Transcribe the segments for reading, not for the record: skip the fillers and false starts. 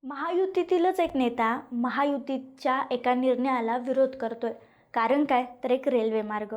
महायुतीतीलच एक नेता महायुतीच्या एका निर्णयाला विरोध करतोय. कारण काय तर एक रेल्वे मार्ग.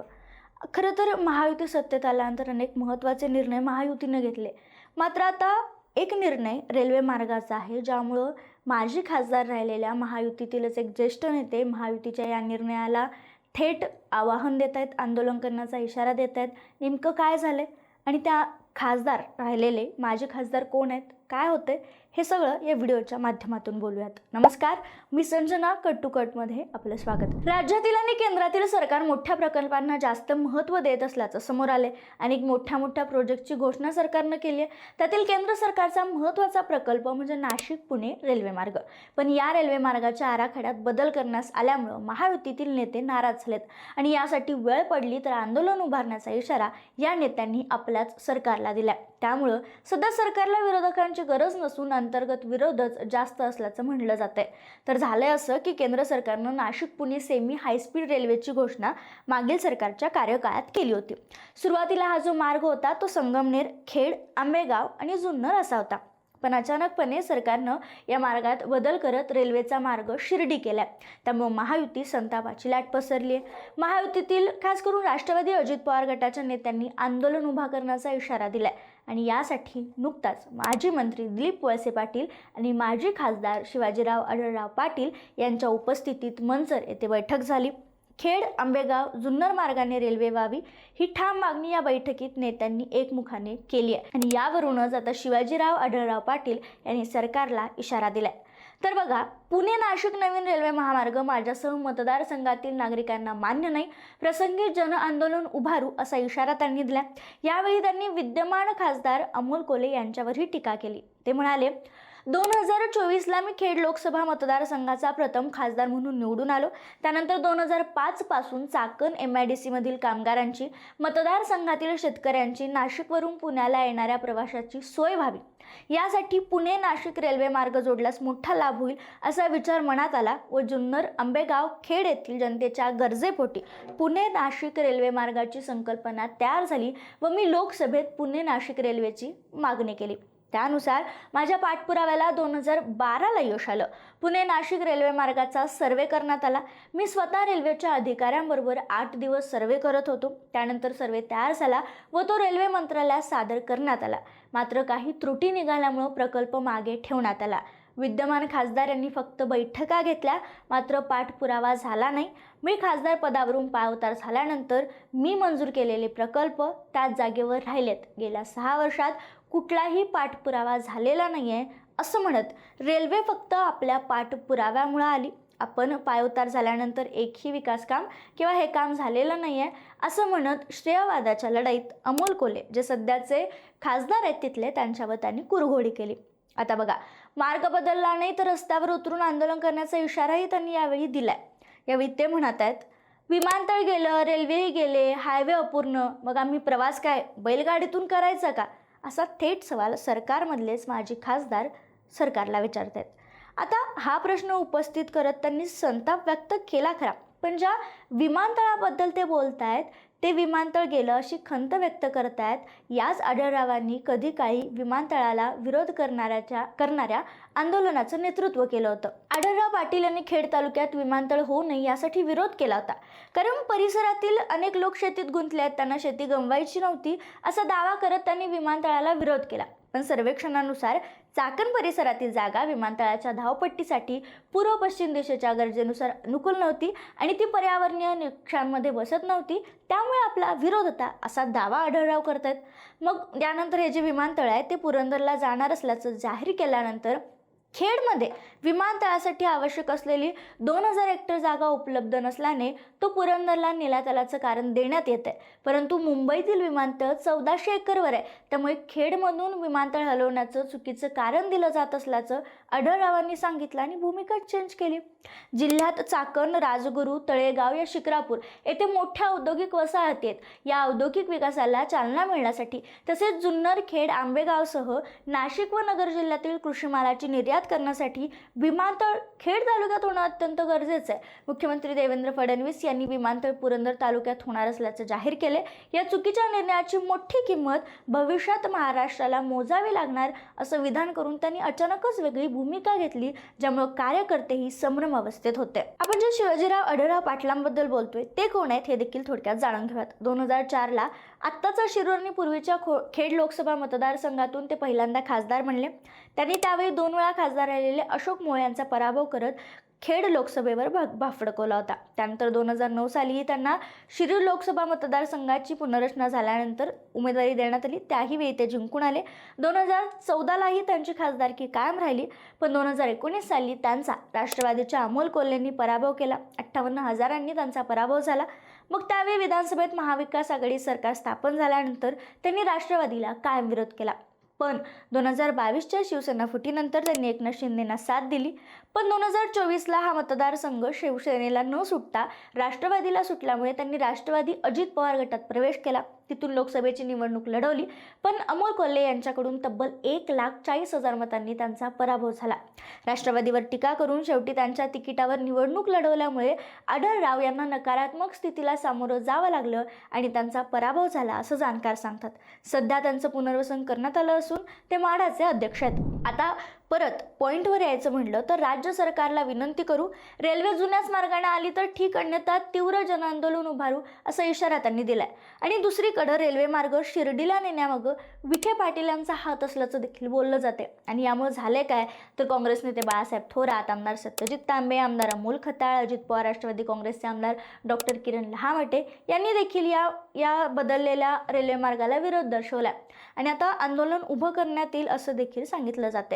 खरं तर महायुती सत्तेत आल्यानंतर अनेक महत्त्वाचे निर्णय महायुतीनं घेतले. मात्र आता एक निर्णय रेल्वे मार्गाचा आहे, ज्यामुळं माजी खासदार राहिलेल्या महायुतीतीलच एक ज्येष्ठ नेते महायुतीच्या या निर्णयाला थेट आवाहन देत आहेत, आंदोलन करण्याचा इशारा देत आहेत. नेमकं काय झालं आणि त्या खासदार राहिलेले माजी खासदार कोण आहेत, काय होते, हे सगळं या व्हिडिओच्या माध्यमातून बोलूयात. नमस्कार, मी संजना. कट टू कटमध्ये आपलं स्वागत. राज्यातील आणि केंद्रातील सरकार मोठ्या प्रकल्पांना जास्त महत्त्व देत असल्याचं समोर आले. अनेक मोठ्या प्रोजेक्टची घोषणा सरकारनं केली आहे. त्यातील केंद्र सरकारचा महत्त्वाचा प्रकल्प म्हणजे नाशिक पुणे रेल्वे मार्ग. पण या रेल्वे मार्गाच्या आराखड्यात बदल करण्यास आल्यामुळे महायुतीतील नेते नाराज झालेत आणि यासाठी वेळ पडली तर आंदोलन उभारण्याचा इशारा या नेत्यांनी आपल्याच सरकारला दिला. त्यामुळे सध्या सरकारला विरोधकांची गरज नसून अंतर्गत विरोधच जास्त असल्याचं म्हटलं जातंय. तर झालंय असं की केंद्र सरकारनं नाशिक पुणे सेमी हायस्पीड रेल्वेची घोषणा मागील सरकारच्या कार्यकाळात केली होती. सुरुवातीला हा जो मार्ग होता तो संगमनेर, खेड, आंबेगाव आणि जुन्नर असा होता. पण अचानकपणे सरकारनं या मार्गात बदल करत रेल्वेचा मार्ग शिर्डी केलाय. त्यामुळे महायुती संतापाची लाट पसरली आहे. महायुतीतील खास करून राष्ट्रवादी अजित पवार गटाच्या नेत्यांनी आंदोलन उभा करण्याचा इशारा दिलाय आणि यासाठी नुकताच माजी मंत्री दिलीप वळसे पाटील आणि माजी खासदार शिवाजीराव आढळराव पाटील यांच्या उपस्थितीत मंचर येथे बैठक झाली. खेड, आंबेगाव, जुन्नर मार्गाने रेल्वे व्हावी ही ठाम मागणी या बैठकीत नेत्यांनी एकमुखाने केली आहे आणि यावरूनच आता शिवाजीराव आढळराव पाटील यांनी सरकारला इशारा दिलाय. तर बघा, पुणे नाशिक नवीन रेल्वे महामार्ग माझ्यासह मतदारसंघातील नागरिकांना मान्य नाही, प्रसंगी जन आंदोलन उभारू असा इशारा त्यांनी दिला. यावेळी त्यांनी विद्यमान खासदार अमोल कोल्हे यांच्यावरही टीका केली. ते म्हणाले, 2024ला मी खेड लोकसभा मतदारसंघाचा प्रथम खासदार म्हणून निवडून आलो. त्यानंतर 2005 पासून चाकण MIDC मधील कामगारांची, मतदारसंघातील शेतकऱ्यांची नाशिकवरून पुण्याला येणाऱ्या प्रवाशाची सोय व्हावी यासाठी पुणे नाशिक रेल्वे मार्ग जोडल्यास मोठा लाभ होईल असा विचार मनात आला व जुन्नर, आंबेगाव, खेड येथील जनतेच्या गरजेपोटी पुणे नाशिक रेल्वे मार्गाची संकल्पना तयार झाली व मी लोकसभेत पुणे नाशिक रेल्वेची मागणी केली. त्यानुसार माझ्या पाठपुराव्याला 2012ला यश आलं. पुणे नाशिक रेल्वे मार्गाचा सर्वे करण्यात आला. मी स्वतः रेल्वेच्या अधिकाऱ्यांबरोबर 8 दिवस सर्वे करत होतो. त्यानंतर सर्वे तयार झाला व तो रेल्वे मंत्रालयात सादर करण्यात आला. मात्र काही त्रुटी निघाल्यामुळे प्रकल्प मागे ठेवण्यात आला. विद्यमान खासदार यांनी फक्त बैठका घेतल्या, मात्र पाठपुरावा झाला नाही. मी खासदार पदावरून पायउतार झाल्यानंतर मी मंजूर केलेले प्रकल्प त्याच जागेवर राहिलेत. गेल्या 6 वर्षात कुठलाही पाठपुरावा झालेला नाहीये असं म्हणत रेल्वे फक्त आपल्या पाठपुराव्यामुळे आली. आपण पायउतार झाल्यानंतर एकही विकास काम किंवा हे काम झालेलं नाहीये असं म्हणत श्रेयवादाच्या लढाईत अमोल कोल्हे जे सध्याचे खासदार आहेत तिथले, त्यांच्यावर त्यांनी कुरघोडी केली. आता बघा, मार्ग बदलला नाही तर रस्त्यावर उतरून आंदोलन करण्याचा इशाराही त्यांनी यावेळी दिलाय. यावेळी ते म्हणत आहेत, विमानतळ गेलं, रेल्वेही गेले, हायवे अपूर्ण, मग आम्ही प्रवास काय बैलगाडीतून करायचा का असा थेट सवाल सरकारमधलेच माजी खासदार सरकारला विचारत आहेत. आता हा प्रश्न उपस्थित करत त्यांनी संताप व्यक्त केला खरा, पण ज्या विमानतळाबद्दल ते बोलतायत ते विमानतळ गेलं अशी खंत व्यक्त करतायत. याच आढळरावांनी कधी काळी विमानतळाला विरोध करणाऱ्या आंदोलनाचं नेतृत्व केलं होतं. आढळराव पाटील यांनी खेड तालुक्यात विमानतळ होऊ नये यासाठी विरोध केला होता. कारण परिसरातील अनेक लोक शेतीत गुंतले आहेत, त्यांना शेती गमवायची नव्हती असा दावा करत त्यांनी विमानतळाला विरोध केला. पण सर्वेक्षणानुसार चाकण परिसरातील जागा विमानतळाच्या धावपट्टीसाठी पूर्व पश्चिम दिशेच्या गरजेनुसार अनुकूल नव्हती आणि ती पर्यावरणीय निकषांमध्ये बसत नव्हती, त्यामुळे आपला विरोध होता असा दावा आढळराव करतात. मग त्यानंतर हे जे विमानतळ आहे ते पुरंदरला जाणार असल्याचं जाहीर केल्यानंतर खेडमध्ये विमानतळासाठी आवश्यक असलेली 2000 हेक्टर जागा उपलब्ध नसल्याने तो पुरंदरला नेण्यात आल्याचं कारण देण्यात येत आहे. परंतु मुंबईतील विमानतळ 1400 एकरवर आहे, त्यामुळे खेडमधून विमानतळ हलवण्याचं चुकीचं कारण दिलं जात असल्याचं आढळरावांनी सांगितलं आणि भूमिका चेंज केली. जिल्ह्यात चाकण, राजगुरू, तळेगाव या शिक्रापूर येथे मोठ्या औद्योगिक वसाहती आहेत. या औद्योगिक विकासाला चालना मिळण्यासाठी तसेच जुन्नर, खेड, आंबेगावसह नाशिक व नगर जिल्ह्यातील कृषी मालाची निर्यात निर्यात करण्यासाठी विमानतळ खेड तालुक्यात होणं अत्यंत गरजेचं आहे. मुख्यमंत्री देवेंद्र फडणवीस यांनी विमानतळ पुरंदर तालुक्यात होणार असल्याचे जाहीर केले. या चुकीच्या निर्णयाची मोठी किंमत भविष्यात महाराष्ट्राला मोजावी लागणार असं विधान करून त्यांनी अचानकच वेगळी भूमिका घेतली, ज्यामुळे कार्यकर्तेही संभ्रम अवस्थेत होते. आपण जे शिवाजीराव आढळराव पाटलांबद्दल बोलतोय ते कोण आहेत हे देखील थोडक्यात जाणून घेऊयात. 2004ला आत्ताचा शिरूर आणि पूर्वीच्या खेड लोकसभा मतदारसंघातून ते पहिल्यांदा खासदार बनले. त्यांनी त्यावेळी 2 वेळा खासदार राहिलेले अशोक मोळे यांचा पराभव करत खेड लोकसभेवर फडकवला होता. त्यानंतर 2009 साली त्यांना शिरूर लोकसभा मतदारसंघाची पुनर्रचना झाल्यानंतर उमेदवारी देण्यात आली. त्याही वेळी ते जिंकून आले. 2014लाही त्यांची खासदारकी कायम राहिली, पण 2019 साली त्यांचा राष्ट्रवादीच्या अमोल कोल्हेंनी पराभव केला. 58,000 त्यांचा पराभव झाला. मग त्यावेळी विधानसभेत महाविकास आघाडी सरकार स्थापन झाल्यानंतर त्यांनी राष्ट्रवादीला कायम विरोध केला. पण 2022च्या शिवसेना फुटीनंतर त्यांनी एकनाथ शिंदेंना साथ दिली. पण 2024ला हा मतदारसंघ शिवसेनेला न सुटता राष्ट्रवादीला सुटल्यामुळे त्यांनी राष्ट्रवादी अजित पवार गटात प्रवेश केला. तिथून लोकसभेची निवडणूक लढवली, पण अमोल कोल्हे यांच्याकडून तब्बल 1,40,000 मतांनी त्यांचा पराभव झाला. राष्ट्रवादीवर टीका करून शेवटी त्यांच्या तिकिटावर निवडणूक लढवल्यामुळे आढळराव यांना नकारात्मक स्थितीला सामोरं जावं लागलं आणि त्यांचा पराभव झाला असं जाणकार सांगतात. सध्या त्यांचं पुनर्वसन करण्यात आलं असून ते माढाचे अध्यक्ष आहेत. आता परत पॉईंटवर यायचं म्हटलं तर राज्य सरकारला विनंती करू, रेल्वे जुन्याच मार्गाने आली तर ठीक, अन्यथा तीव्र जनआंदोलन उभारू असा इशारा त्यांनी दिलाय. आणि दुसरीकडे रेल्वे मार्ग शिर्डीला नेण्यामागं विखे पाटील यांचा हात असल्याचं देखील बोललं जाते. आणि यामुळे झाले काय तर काँग्रेस नेते बाळासाहेब थोरात, आमदार सत्यजित तांबे, आमदार अमोल खताळ, अजित पवार, राष्ट्रवादी काँग्रेसचे आमदार डॉक्टर किरण लहामटे यांनी देखील या बदललेल्या रेल्वे मार्गाला विरोध दर्शवला आणि आता आंदोलन उभं करण्यात येईल असं देखील सांगितलं जाते.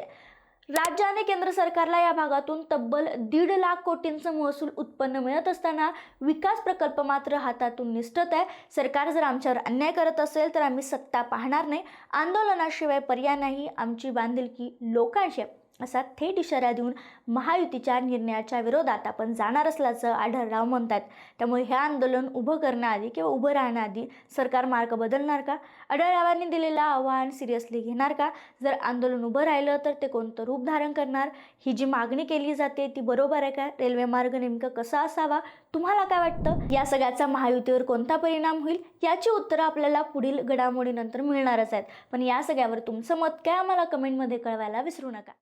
राज्य आणि केंद्र सरकारला या भागातून तब्बल 1.5 लाख कोटींचं महसूल उत्पन्न मिळत असताना विकास प्रकल्प मात्र हातातून निसटत आहे. सरकार जर आमच्यावर अन्याय करत असेल तर आम्ही सत्ता पाहणार नाही, आंदोलनाशिवाय पर्याय नाही, आमची बांधिलकी लोकांशी असा थेट इशारा देऊन महायुतीच्या निर्णयाच्या विरोधात आपण जाणार असल्याचं आढळराव म्हणतात. त्यामुळे हे आंदोलन उभं करण्याआधी किंवा उभं राहण्याआधी सरकार मार्ग बदलणार का? आढळरावांनी दिलेलं आव्हान सिरियसली घेणार का? जर आंदोलन उभं राहिलं तर ते कोणतं रूप धारण करणार? ही जी मागणी केली जाते ती बरोबर आहे का? रेल्वे मार्ग नेमकं कसा असावा? तुम्हाला काय वाटतं? या सगळ्याचा महायुतीवर कोणता परिणाम होईल याची उत्तरं आपल्याला पुढील घडामोडीनंतर मिळणारच आहेत. पण या सगळ्यावर तुमचं मत काय आम्हाला कमेंटमध्ये कळवायला विसरू नका.